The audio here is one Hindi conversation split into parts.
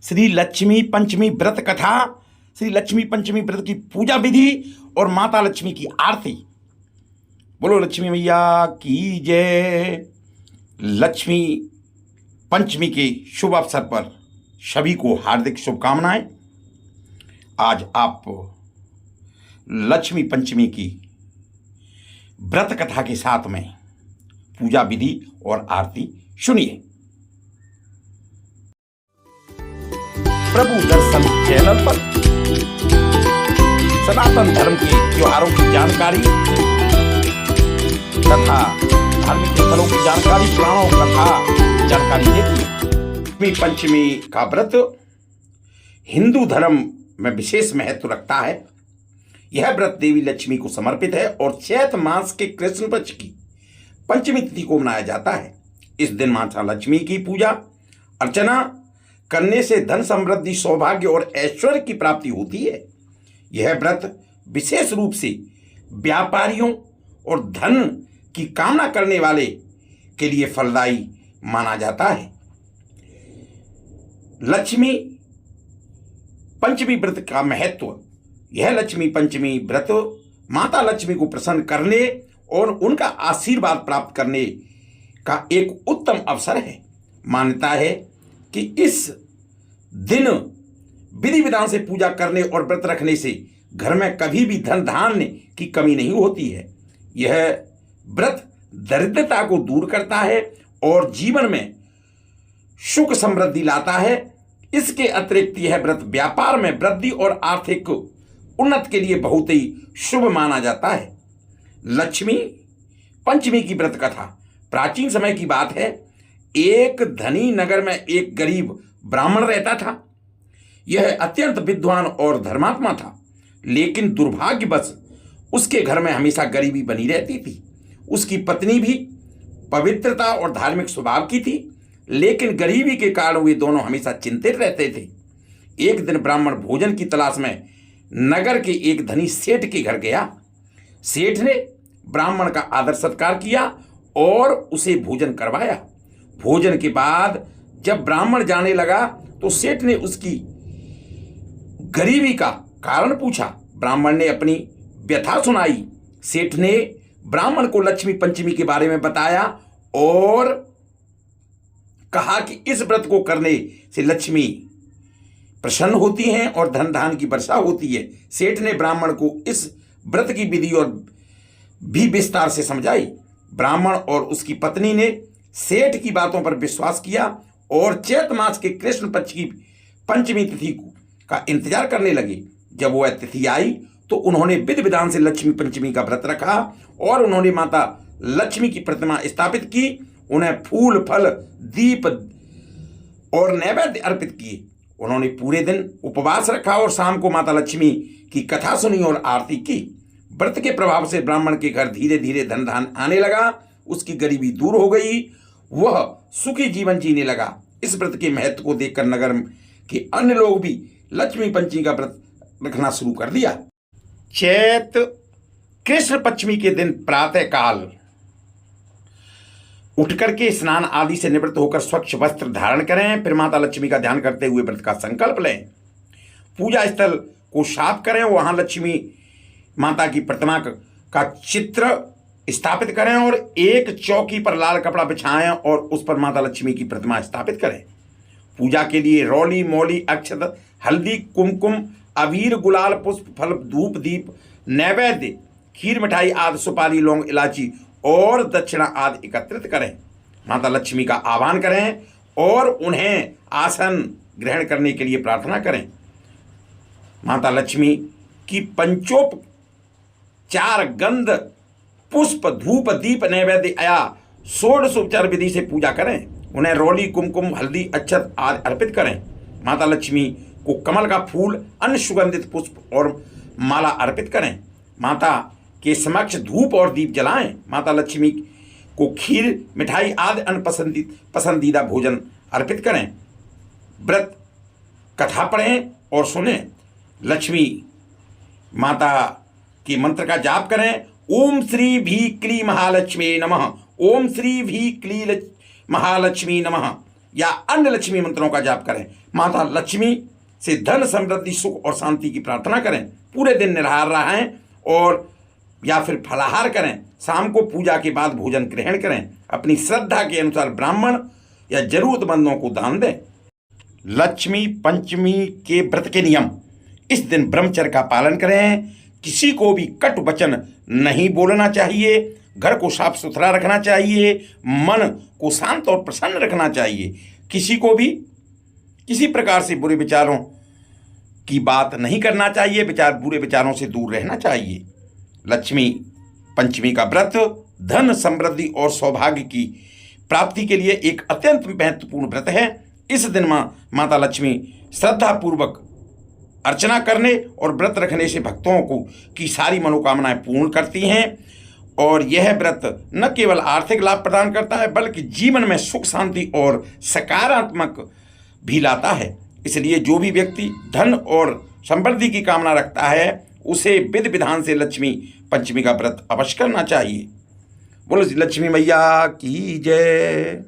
श्री लक्ष्मी पंचमी व्रत कथा, श्री लक्ष्मी पंचमी व्रत की पूजा विधि और माता लक्ष्मी की आरती। बोलो लक्ष्मी मैया की जय। लक्ष्मी पंचमी के शुभ अवसर पर सभी को हार्दिक शुभकामनाएं। आज आप लक्ष्मी पंचमी की व्रत कथा के साथ में पूजा विधि और आरती सुनिए। प्रभु दर्शन चैनल पर सनातन धर्म के त्योहारों की जानकारी तथा धार्मिक स्थलों की जानकारी, पुराणों कथा जानकारी देती है। लक्ष्मी पंचमी का व्रत हिंदू धर्म में विशेष महत्व रखता है। यह व्रत देवी लक्ष्मी को समर्पित है और चैत्र मास के कृष्ण पक्ष की पंचमी तिथि को मनाया जाता है। इस दिन माता लक्ष्मी की पूजा अर्चना करने से धन समृद्धि, सौभाग्य और ऐश्वर्य की प्राप्ति होती है। यह व्रत विशेष रूप से व्यापारियों और धन की कामना करने वाले के लिए फलदायी माना जाता है। लक्ष्मी पंचमी व्रत का महत्व। यह लक्ष्मी पंचमी व्रत माता लक्ष्मी को प्रसन्न करने और उनका आशीर्वाद प्राप्त करने का एक उत्तम अवसर है। मान्यता है कि इस दिन विधि विधान से पूजा करने और व्रत रखने से घर में कभी भी धन धान्य की कमी नहीं होती है। यह व्रत दरिद्रता को दूर करता है और जीवन में सुख समृद्धि लाता है। इसके अतिरिक्त यह व्रत व्यापार में वृद्धि और आर्थिक उन्नति के लिए बहुत ही शुभ माना जाता है। लक्ष्मी पंचमी की व्रत कथा प्राचीन समय की बात है। एक धनी नगर में एक गरीब ब्राह्मण रहता था। यह अत्यंत विद्वान और धर्मात्मा था, लेकिन दुर्भाग्यवश उसके घर में हमेशा गरीबी बनी रहती थी। उसकी पत्नी भी पवित्रता और धार्मिक स्वभाव की थी, लेकिन गरीबी के कारण वे दोनों हमेशा चिंतित रहते थे। एक दिन ब्राह्मण भोजन की तलाश में नगर के एक धनी सेठ के घर गया। सेठ ने ब्राह्मण का आदर सत्कार किया और उसे भोजन करवाया। भोजन के बाद जब ब्राह्मण जाने लगा तो सेठ ने उसकी गरीबी का कारण पूछा। ब्राह्मण ने अपनी व्यथा सुनाई। सेठ ने ब्राह्मण को लक्ष्मी पंचमी के बारे में बताया और कहा कि इस व्रत को करने से लक्ष्मी प्रसन्न होती हैं और धन धान की वर्षा होती है। सेठ ने ब्राह्मण को इस व्रत की विधि और भी विस्तार से समझाई। ब्राह्मण और उसकी पत्नी ने सेठ की बातों पर विश्वास किया और चैत्र मास के कृष्ण पक्ष की पंचमी तिथि का इंतजार करने लगे। जब वह तिथि आई तो उन्होंने विधि विधान से लक्ष्मी पंचमी का व्रत रखा और उन्होंने माता लक्ष्मी की प्रतिमा स्थापित की। उन्हें फूल, फल, दीप और नैवेद्य अर्पित किए। उन्होंने पूरे दिन उपवास रखा और शाम को माता लक्ष्मी की कथा सुनी और आरती की। व्रत के प्रभाव से ब्राह्मण के घर धीरे धीरे धन धान आने लगा। उसकी गरीबी दूर हो गई। वह सुखी जीवन जीने लगा। इस व्रत के महत्व को देखकर नगर के अन्य लोग भी लक्ष्मी पंचमी का व्रत रखना शुरू कर दिया। चैत्र कृष्ण पंचमी के दिन प्रातः काल उठकर के स्नान आदि से निवृत्त होकर स्वच्छ वस्त्र धारण करें। फिर माता लक्ष्मी का ध्यान करते हुए व्रत का संकल्प लें। पूजा स्थल को साफ करें। वहां लक्ष्मी माता की प्रतिमा का चित्र स्थापित करें और एक चौकी पर लाल कपड़ा बिछाएं और उस पर माता लक्ष्मी की प्रतिमा स्थापित करें। पूजा के लिए रौली, मौली, अक्षत, हल्दी, कुमकुम, अबीर, गुलाल, पुष्प, फल, धूप, दीप, नैवेद्य, खीर, मिठाई आदि, सुपारी, लौंग, इलायची और दक्षिणा आदि एकत्रित करें। माता लक्ष्मी का आह्वान करें और उन्हें आसन ग्रहण करने के लिए प्रार्थना करें। माता लक्ष्मी की पंचोपचार गंध, पुष्प, धूप, दीप, नैवेद्य या षोडशोपचार विधि से पूजा करें। उन्हें रौली, कुमकुम, हल्दी, अक्षत आदि अर्पित करें। माता लक्ष्मी को कमल का फूल, अन्य सुगंधित पुष्प और माला अर्पित करें। माता के समक्ष धूप और दीप जलाएं। माता लक्ष्मी को खीर, मिठाई आदि अन्य पसंदीदा भोजन अर्पित करें। व्रत कथा पढ़ें और सुनें। लक्ष्मी माता के मंत्र का जाप करें। ओम श्री भी क्ली महालक्ष्मी नमः। ओम श्री भी क्ली महालक्ष्मी नमः। या अन्य लक्ष्मी मंत्रों का जाप करें। माता लक्ष्मी से धन समृद्धि सुख और शांति की प्रार्थना करें। पूरे दिन निराहार रहें और या फिर फलाहार करें। शाम को पूजा के बाद भोजन ग्रहण करें। अपनी श्रद्धा के अनुसार ब्राह्मण या जरूरतमंदों को दान दें। लक्ष्मी पंचमी के व्रत के नियम। इस दिन ब्रह्मचर्य का पालन करें। किसी को भी कटु वचन नहीं बोलना चाहिए। घर को साफ सुथरा रखना चाहिए। मन को शांत और प्रसन्न रखना चाहिए। किसी को भी किसी प्रकार से बुरे विचारों की बात नहीं करना चाहिए। बुरे विचारों से दूर रहना चाहिए। लक्ष्मी पंचमी का व्रत धन समृद्धि और सौभाग्य की प्राप्ति के लिए एक अत्यंत महत्वपूर्ण व्रत है। इस दिन माता लक्ष्मी श्रद्धापूर्वक अर्चना करने और व्रत रखने से भक्तों को की सारी मनोकामनाएं पूर्ण करती हैं। और यह व्रत न केवल आर्थिक लाभ प्रदान करता है बल्कि जीवन में सुख शांति और सकारात्मक भी लाता है। इसलिए जो भी व्यक्ति धन और समृद्धि की कामना रखता है उसे विधि विधान से लक्ष्मी पंचमी का व्रत अवश्य करना चाहिए। बोलो लक्ष्मी मैया की जय।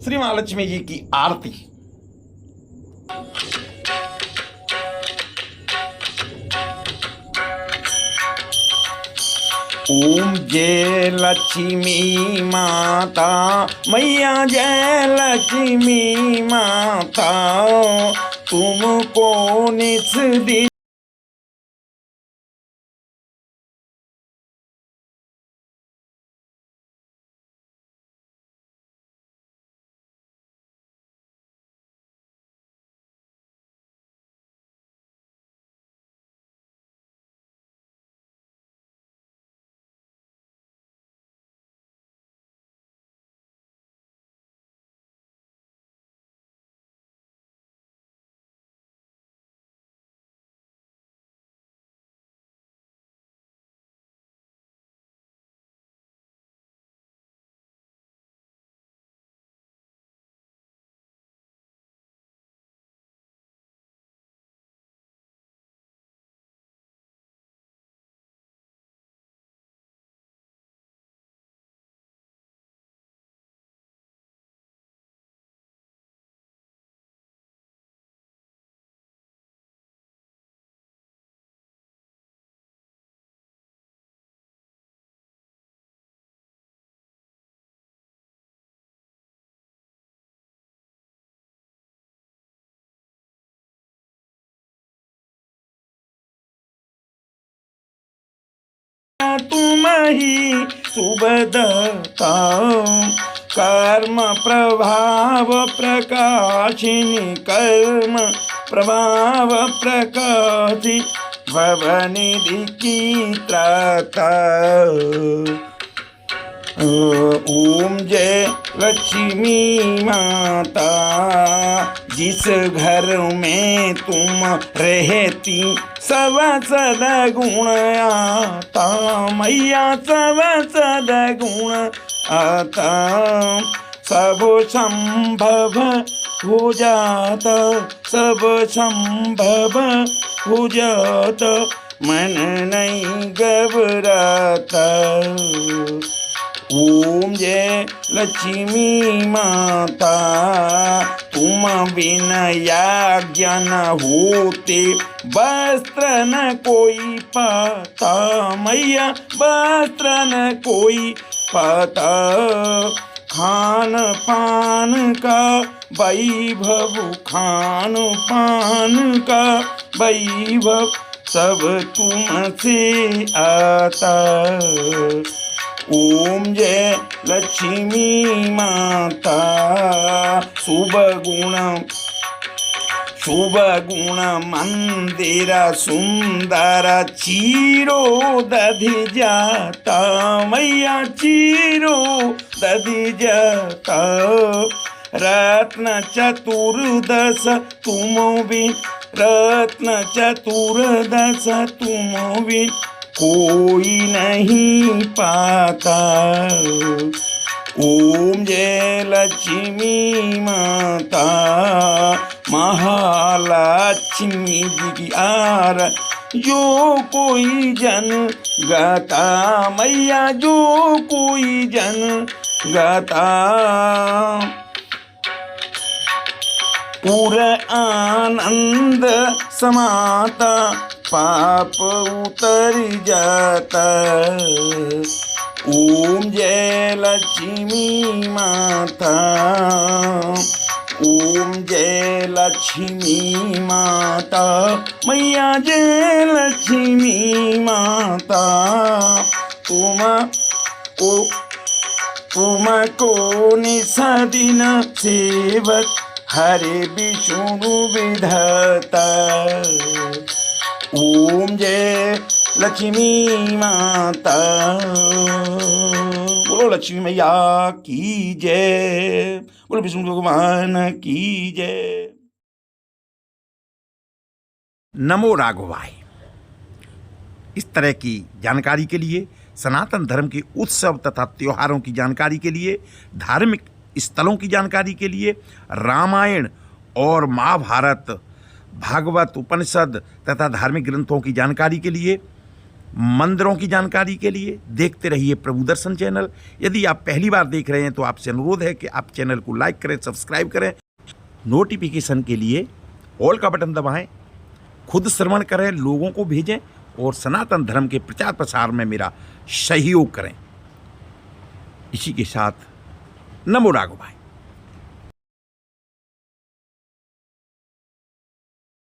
श्री महालक्ष्मी जी की आरती। ओम जय लक्ष्मी माता मैया जय लक्ष्मी माता तुमको निस दिन तुम ही शुभदाता कर्म प्रभाव प्रकाशिनी कर्म प्रभाव प्रकाशि भवनिधि की त्राता। ओम जय लक्ष्मी माता जिस घर में तुम रहती सब सदगुण आता मैया सब सदगुण आता सब संभव हो जाता सब संभव हो जाता मन नहीं घबराता। ओम जय लक्ष्मी माता तुम बिन याज्ञ न होते वस्त्र न कोई पाता मैया वस्त्र न कोई पाता खान पान का वैभव खान पान का वैभव सब तुमसे आता। ओम जय लक्ष्मी माता शुभ गुण मंदिर सुंदर चीरो दधि जाता मैया चीरो दधि जाता रत्न चतुर्दश तुम भी रत्न चतुर्दश तुम भी कोई नहीं पाता। ओम जय लक्ष्मी माता महालक्ष्मी जी की आरती जो कोई जन गाता मैया जो कोई जन गता पूर आनंद समाता पाप उतर जाता। ओम जय लक्ष्मी माता, ओम जय लक्ष्मी माता, मैया जय लक्ष्मी माता। तुमको निसदिन सेवक हरे विष्णु विधाता। ओम जय लक्ष्मी माता, बोलो लक्ष्मी मैया की जय, बोलो विष्णु भगवान की जय। नमो राघवाय। इस तरह की जानकारी के लिए, सनातन धर्म के उत्सव तथा त्योहारों की जानकारी के लिए, धार्मिक स्थलों की जानकारी के लिए, रामायण और महाभारत, भागवत, उपनिषद तथा धार्मिक ग्रंथों की जानकारी के लिए, मंदिरों की जानकारी के लिए देखते रहिए प्रभु दर्शन चैनल। यदि आप पहली बार देख रहे हैं तो आपसे अनुरोध है कि आप चैनल को लाइक करें, सब्सक्राइब करें, नोटिफिकेशन के लिए ऑल का बटन दबाएं, खुद श्रवण करें, लोगों को भेजें और सनातन धर्म के प्रचार प्रसार में मेरा सहयोग करें। इसी के साथ नमो राघवाय।